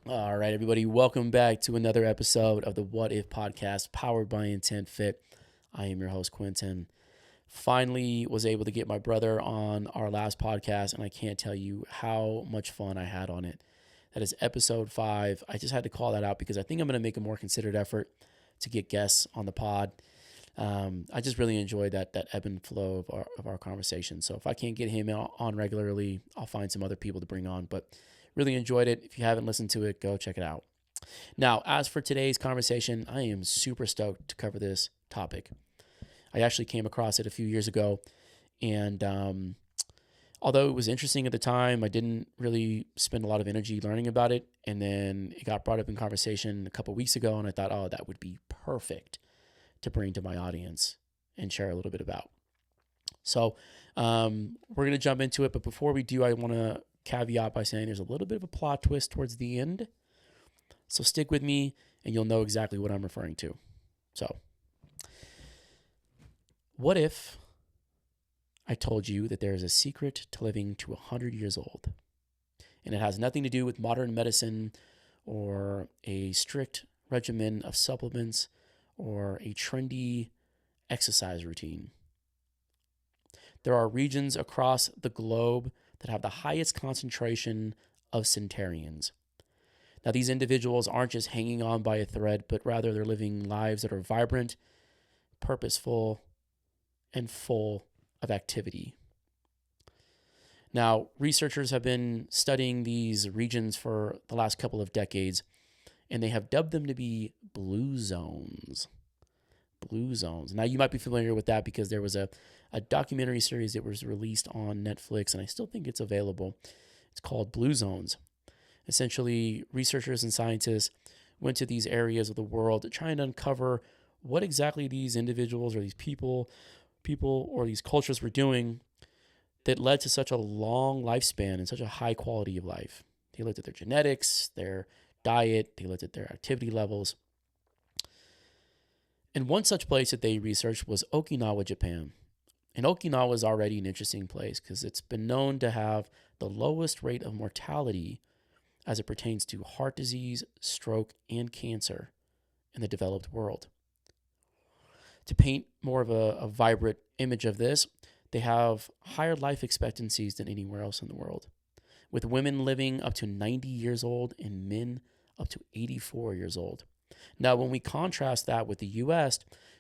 All right, everybody, welcome back to another episode of the What If podcast powered by Intent Fit. I am your host, Quentin. Finally was able to get my brother on our last podcast, and I can't tell you how much fun I had on it. That is episode 5. I just had to call that out because I think I'm going to make a more considered effort to get guests on the pod. I just really enjoyed that ebb and flow of our conversation. So if I can't get him on regularly, I'll find some other people to bring on. But really enjoyed it. If you haven't listened to it, go check it out. Now, as for today's conversation, I am super stoked to cover this topic. I actually came across it a few years ago, and although it was interesting at the time, I didn't really spend a lot of energy learning about it. And then it got brought up in conversation a couple of weeks ago, and I thought, oh, that would be perfect to bring to my audience and share a little bit about. So we're going to jump into it. But before we do, I want to caveat by saying there's a little bit of a plot twist towards the end. So stick with me and you'll know exactly what I'm referring to. So, what if I told you that there is a secret to living to 100 years old? And it has nothing to do with modern medicine or a strict regimen of supplements or a trendy exercise routine. There are regions across the globe that have the highest concentration of centenarians. Now, these individuals aren't just hanging on by a thread, but rather they're living lives that are vibrant, purposeful, and full of activity. Now, researchers have been studying these regions for the last couple of decades, and they have dubbed them to be blue zones. Blue zones. Now, you might be familiar with that because there was a documentary series that was released on Netflix, and I still think it's available. It's called Blue Zones. Essentially, researchers and scientists went to these areas of the world to try and uncover what exactly these individuals or these people or these cultures were doing that led to such a long lifespan and such a high quality of life. They looked at their genetics, their diet, they looked at their activity levels. And one such place that they researched was Okinawa, Japan. And Okinawa is already an interesting place because it's been known to have the lowest rate of mortality as it pertains to heart disease, stroke, and cancer in the developed world. To paint more of a vibrant image of this, they have higher life expectancies than anywhere else in the world, with women living up to 90 years old and men up to 84 years old. Now, when we contrast that with the U.S.,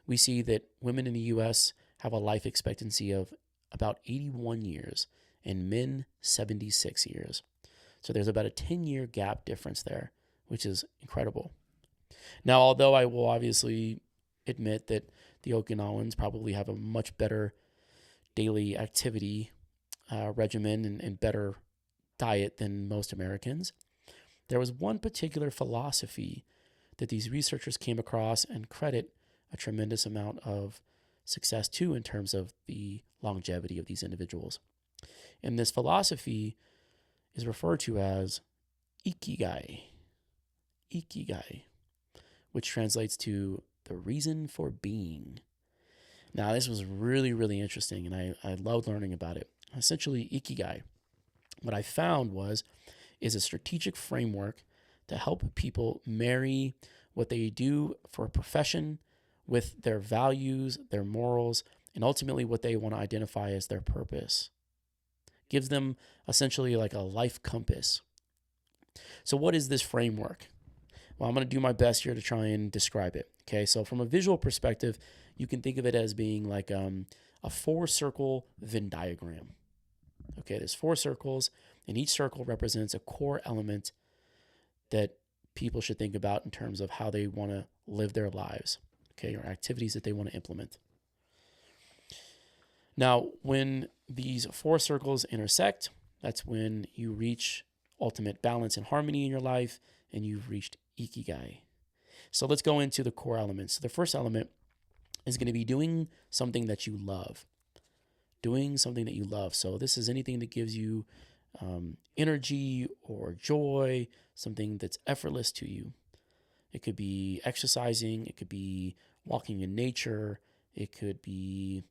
we see that women in the U.S. have a life expectancy of about 81 years and men 76 years. So there's about a 10-year gap difference there, which is incredible. Now, although I will obviously admit that the Okinawans probably have a much better daily activity regimen and better diet than most Americans, there was one particular philosophy that these researchers came across and credit a tremendous amount of success to in terms of the longevity of these individuals. And this philosophy is referred to as Ikigai. Ikigai, which translates to the reason for being. Now, this was really, really interesting, and I loved learning about it. Essentially, Ikigai, what I found is a strategic framework to help people marry what they do for a profession with their values, their morals, and ultimately what they want to identify as their purpose. Gives them essentially like a life compass. So what is this framework? Well, I'm going to do my best here to try and describe it. Okay, so from a visual perspective, you can think of it as being like a 4-circle Venn diagram. Okay, there's 4 circles, and each circle represents a core element that people should think about in terms of how they want to live their lives, okay, or activities that they want to implement. Now, when these 4 circles intersect, that's when you reach ultimate balance and harmony in your life, and you've reached Ikigai. So let's go into the core elements. So the first element is going to be doing something that you love. Doing something that you love. So this is anything that gives you energy or joy, something that's effortless to you. It could be exercising. It could be walking in nature. It could be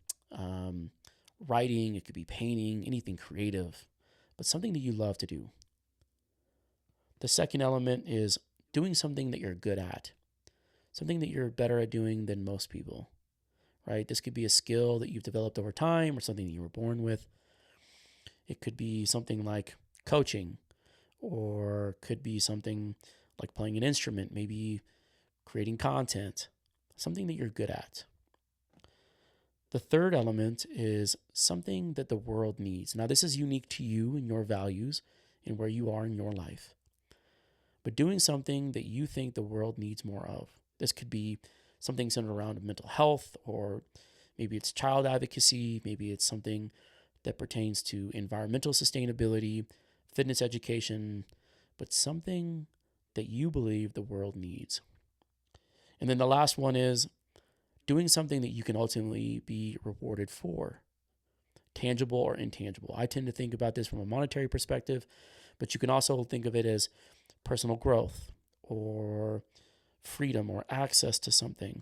writing. It could be painting, anything creative, but something that you love to do. The second element is doing something that you're good at, something that you're better at doing than most people, right? This could be a skill that you've developed over time or something that you were born with. It could be something like coaching, or could be something like playing an instrument, maybe creating content, something that you're good at. The third element is something that the world needs. Now, this is unique to you and your values and where you are in your life, but doing something that you think the world needs more of. This could be something centered around mental health, or maybe it's child advocacy, maybe it's something that pertains to environmental sustainability, fitness education, but something that you believe the world needs. And then the last one is doing something that you can ultimately be rewarded for, tangible or intangible. I tend to think about this from a monetary perspective, but you can also think of it as personal growth or freedom or access to something.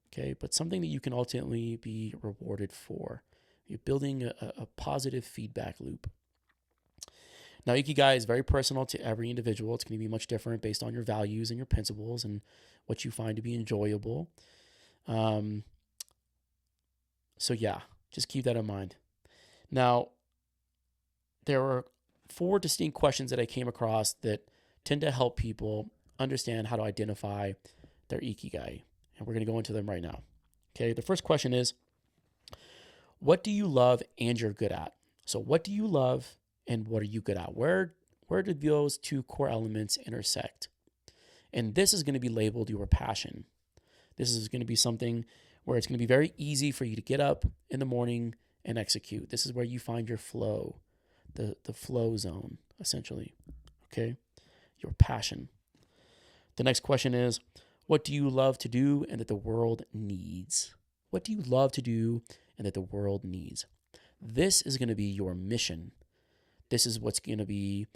Okay, but something that you can ultimately be rewarded for. You're building a positive feedback loop. Now, Ikigai is very personal to every individual. It's going to be much different based on your values and your principles and what you find to be enjoyable. So yeah, just keep that in mind. Now, there are 4 distinct questions that I came across that tend to help people understand how to identify their Ikigai. And we're going to go into them right now. Okay, the first question is, what do you love and you're good at? So what do you love and what are you good at? Where do those 2 core elements intersect? And this is going to be labeled your passion. This is going to be something where it's going to be very easy for you to get up in the morning and execute. This is where you find your flow, the flow zone, essentially. Okay? Your passion. The next question is, what do you love to do and that the world needs? What do you love to do and that the world needs? This is going to be your mission. This is what's going to be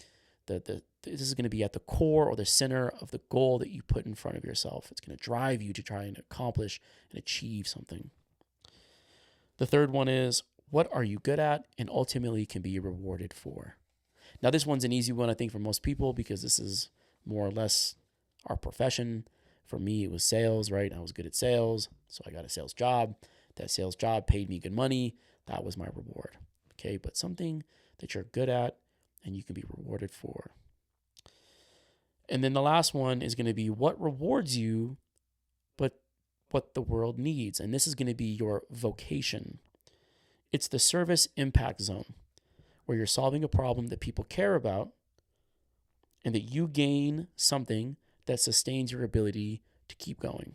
this is going to be at the core or the center of the goal that you put in front of yourself. It's going to drive you to try and accomplish and achieve something. The third one is, what are you good at and ultimately can be rewarded for? Now, this one's an easy one, I think, for most people because this is more or less our profession. For me, it was sales, right? I was good at sales, so I got a sales job. That sales job paid me good money. That was my reward. Okay, but something that you're good at and you can be rewarded for. And then the last one is going to be what rewards you, but what the world needs. And this is going to be your vocation. It's the service impact zone where you're solving a problem that people care about and that you gain something that sustains your ability to keep going.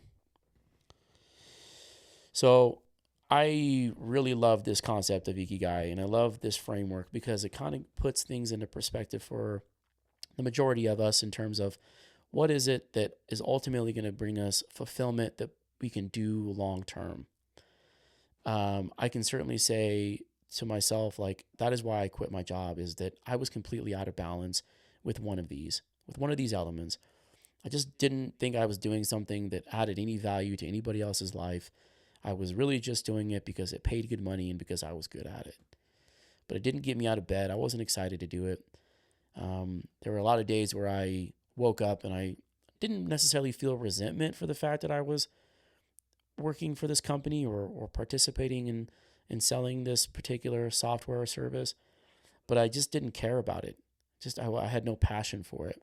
So I really love this concept of Ikigai, and I love this framework because it kind of puts things into perspective for the majority of us in terms of what is it that is ultimately going to bring us fulfillment that we can do long term. I can certainly say to myself, like, that is why I quit my job, is that I was completely out of balance with one of these elements. I just didn't think I was doing something that added any value to anybody else's life. I was really just doing it because it paid good money and because I was good at it. But it didn't get me out of bed. I wasn't excited to do it. There were a lot of days where I woke up and I didn't necessarily feel resentment for the fact that I was working for this company or participating in selling this particular software or service, but I just didn't care about it. I had no passion for it.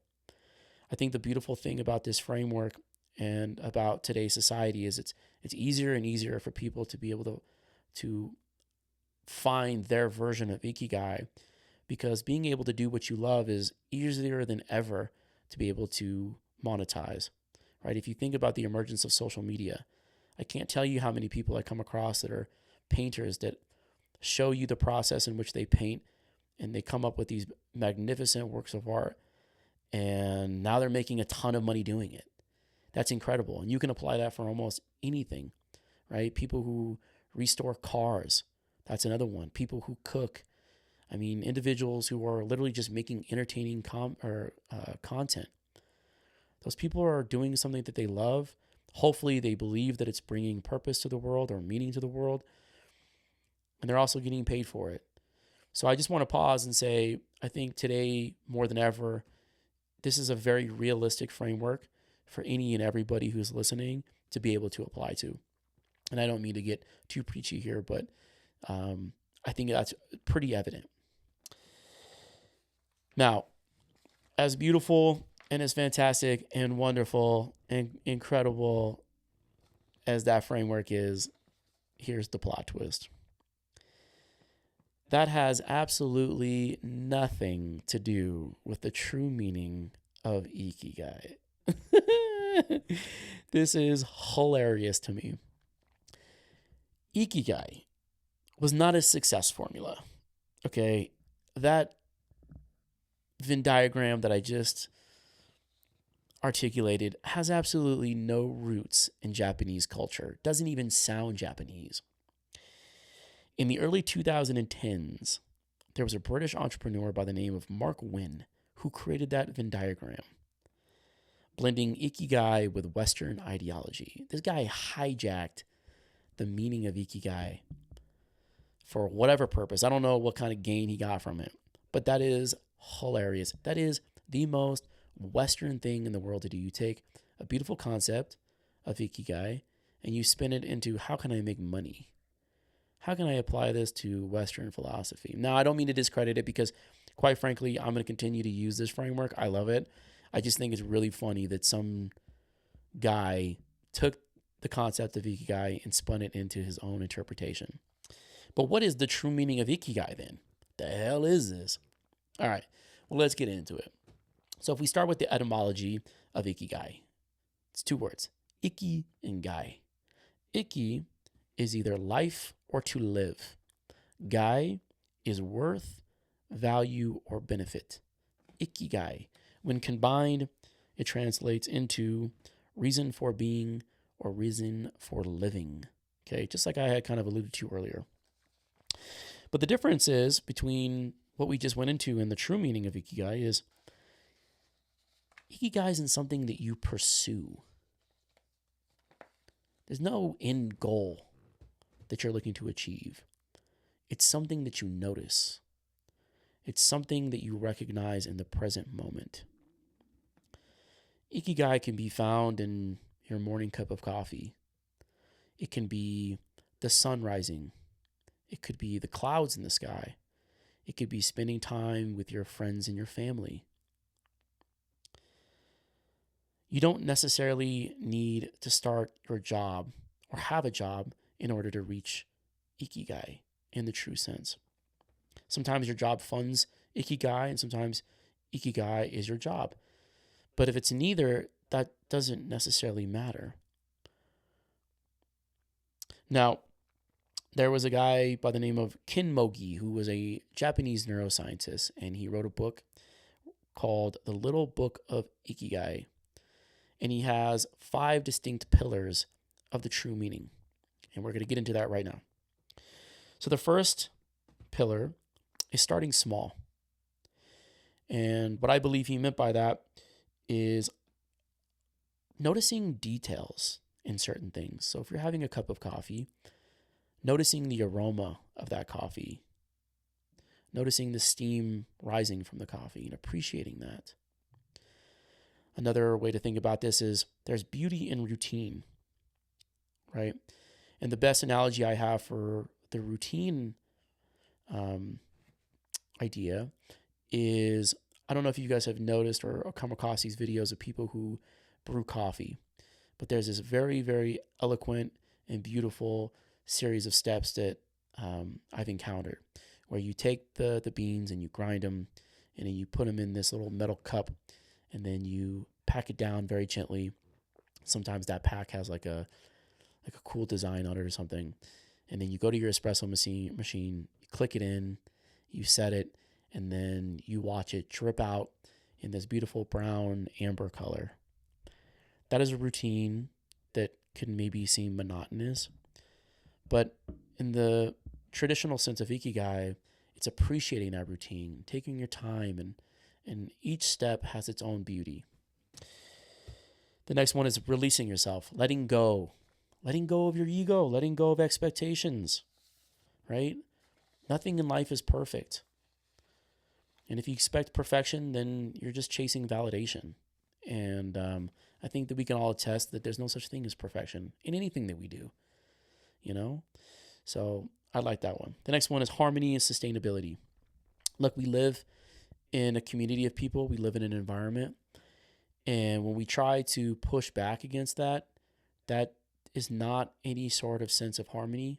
I think the beautiful thing about this framework and about today's society is it's easier and easier for people to be able to find their version of Ikigai, because being able to do what you love is easier than ever to be able to monetize, right? If you think about the emergence of social media, I can't tell you how many people I come across that are painters that show you the process in which they paint, and they come up with these magnificent works of art, and now they're making a ton of money doing it. That's incredible. And you can apply that for almost anything, right? People who restore cars, that's another one. People who cook. I mean, individuals who are literally just making entertaining content. Those people are doing something that they love. Hopefully they believe that it's bringing purpose to the world or meaning to the world. And they're also getting paid for it. So I just want to pause and say, I think today more than ever, this is a very realistic framework for any and everybody who's listening to be able to apply to. And I don't mean to get too preachy here, but I think that's pretty evident. Now, as beautiful and as fantastic and wonderful and incredible as that framework is, here's the plot twist. That has absolutely nothing to do with the true meaning of Ikigai. This is hilarious to me. Ikigai was not a success formula. Okay, that Venn diagram that I just articulated has absolutely no roots in Japanese culture. Doesn't even sound Japanese. In the early 2010s, there was a British entrepreneur by the name of Mark Wynn who created that Venn diagram, blending Ikigai with Western ideology. This guy hijacked the meaning of Ikigai for whatever purpose. I don't know what kind of gain he got from it, but that is hilarious. That is the most Western thing in the world to do. You take a beautiful concept of Ikigai and you spin it into, how can I make money? How can I apply this to Western philosophy? Now, I don't mean to discredit it because, quite frankly, I'm going to continue to use this framework. I love it. I just think it's really funny that some guy took the concept of Ikigai and spun it into his own interpretation. But what is the true meaning of Ikigai then? The hell is this? All right, well, let's get into it. So if we start with the etymology of Ikigai, it's two words, Iki and Gai. Iki is either life or to live. Gai is worth, value, or benefit. Ikigai. When combined, it translates into reason for being or reason for living. Okay, just like I had kind of alluded to earlier. But the difference is between what we just went into and the true meaning of Ikigai is Ikigai isn't something that you pursue. There's no end goal that you're looking to achieve. It's something that you notice. It's something that you recognize in the present moment. Ikigai can be found in your morning cup of coffee. It can be the sun rising. It could be the clouds in the sky. It could be spending time with your friends and your family. You don't necessarily need to start your job or have a job in order to reach Ikigai in the true sense. Sometimes your job funds Ikigai, and sometimes Ikigai is your job. But if it's neither, that doesn't necessarily matter. Now, there was a guy by the name of Mogi who was a Japanese neuroscientist, and he wrote a book called The Little Book of Ikigai. And he has 5 distinct pillars of the true meaning. And we're going to get into that right now. So the first pillar is starting small. And what I believe he meant by that is noticing details in certain things. So if you're having a cup of coffee, noticing the aroma of that coffee, noticing the steam rising from the coffee and appreciating that. Another way to think about this is there's beauty in routine, right? And the best analogy I have for the routine idea is, I don't know if you guys have noticed or come across these videos of people who brew coffee, but there's this very, very eloquent and beautiful series of steps that I've encountered where you take the beans and you grind them and then you put them in this little metal cup and then you pack it down very gently. Sometimes that pack has like a cool design on it or something. And then you go to your espresso machine, you click it in, you set it, and then you watch it drip out in this beautiful brown amber color. That is a routine that can maybe seem monotonous, but in the traditional sense of Ikigai, it's appreciating that routine, taking your time, and each step has its own beauty. The next one is releasing yourself, letting go of your ego, letting go of expectations, right? Nothing in life is perfect. And if you expect perfection, then you're just chasing validation. And I think that we can all attest that there's no such thing as perfection in anything that we do, you know? So I like that one. The next one is harmony and sustainability. Look, we live in a community of people, we live in an environment. And when we try to push back against that, that is not any sort of sense of harmony.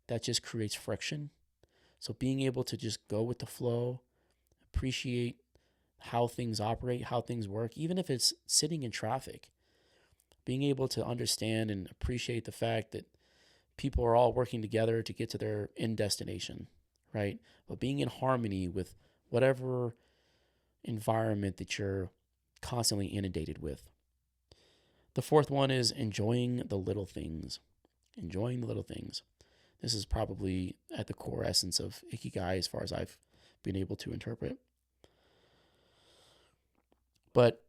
That just creates friction. So being able to just go with the flow, appreciate how things operate, how things work, even if it's sitting in traffic, being able to understand and appreciate the fact that people are all working together to get to their end destination, right? But being in harmony with whatever environment that you're constantly inundated with. The fourth one is enjoying the little things. Enjoying the little things. This is probably at the core essence of Ikigai as far as I've been able to interpret. But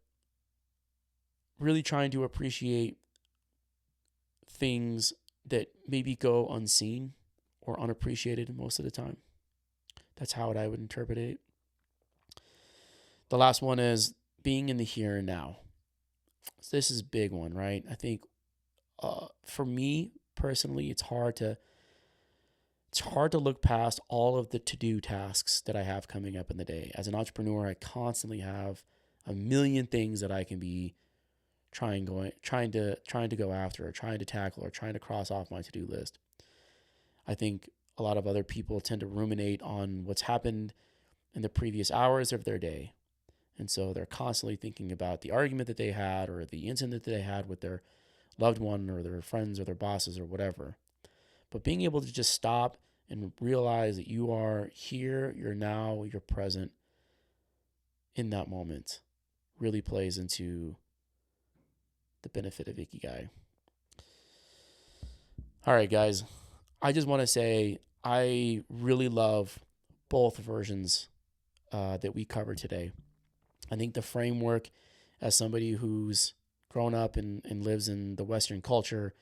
really trying to appreciate things that maybe go unseen or unappreciated most of the time. That's how I would interpret it. The last one is being in the here and now. So this is a big one, right? I think for me personally, it's hard to look past all of the to-do tasks that I have coming up in the day. As an entrepreneur, I constantly have a million things that I can be trying to go after, or trying to tackle, or trying to cross off my to-do list. I think a lot of other people tend to ruminate on what's happened in the previous hours of their day. And so they're constantly thinking about the argument that they had, or the incident that they had with their loved one, or their friends, or their bosses, or whatever. But being able to just stop and realize that you are here, you're now, you're present in that moment really plays into the benefit of Ikigai. All right, guys. I just want to say I really love both versions that we covered today. I think the framework, as somebody who's grown up and lives in the Western culture,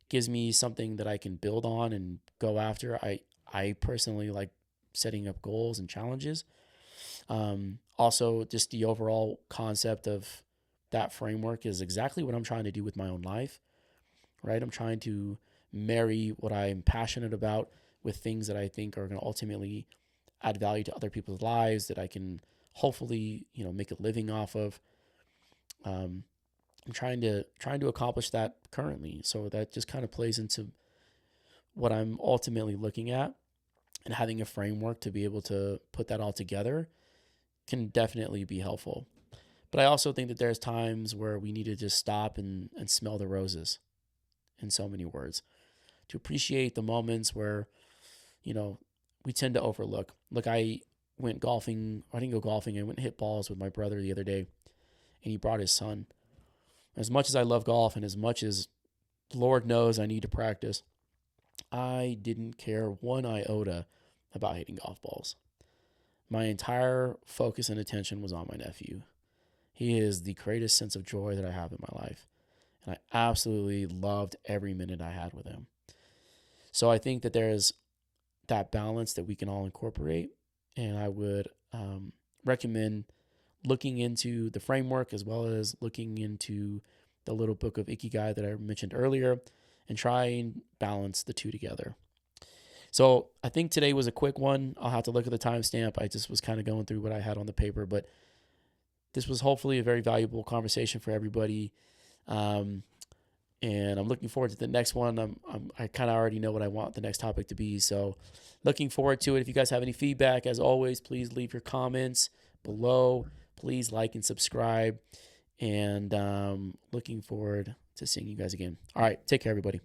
gives me something that I can build on and go after. I personally like setting up goals and challenges. Also, just the overall concept of that framework is exactly what I'm trying to do with my own life, right? I'm trying to marry what I'm passionate about with things that I think are going to ultimately add value to other people's lives, that I can hopefully, make a living off of. I'm trying to accomplish that currently. So that just kind of plays into what I'm ultimately looking at, and having a framework to be able to put that all together can definitely be helpful. But I also think that there's times where we need to just stop and smell the roses, in so many words, to appreciate the moments where, we tend to overlook. Look, I went golfing. I didn't go golfing. I went and hit balls with my brother the other day, and he brought his son. As much as I love golf, and as much as Lord knows I need to practice, I didn't care one iota about hitting golf balls. My entire focus and attention was on my nephew. He is the greatest sense of joy that I have in my life, and I absolutely loved every minute I had with him. So I think that there's that balance that we can all incorporate, and I would recommend looking into the framework, as well as looking into the little book of Ikigai that I mentioned earlier, and try and balance the two together. So I think today was a quick one. I'll have to look at the timestamp. I just was kind of going through what I had on the paper, but this was hopefully a very valuable conversation for everybody. And I'm looking forward to the next one. I kind of already know what I want the next topic to be. So looking forward to it. If you guys have any feedback, as always, please leave your comments below. Please like and subscribe. And looking forward to seeing you guys again. All right. Take care, everybody.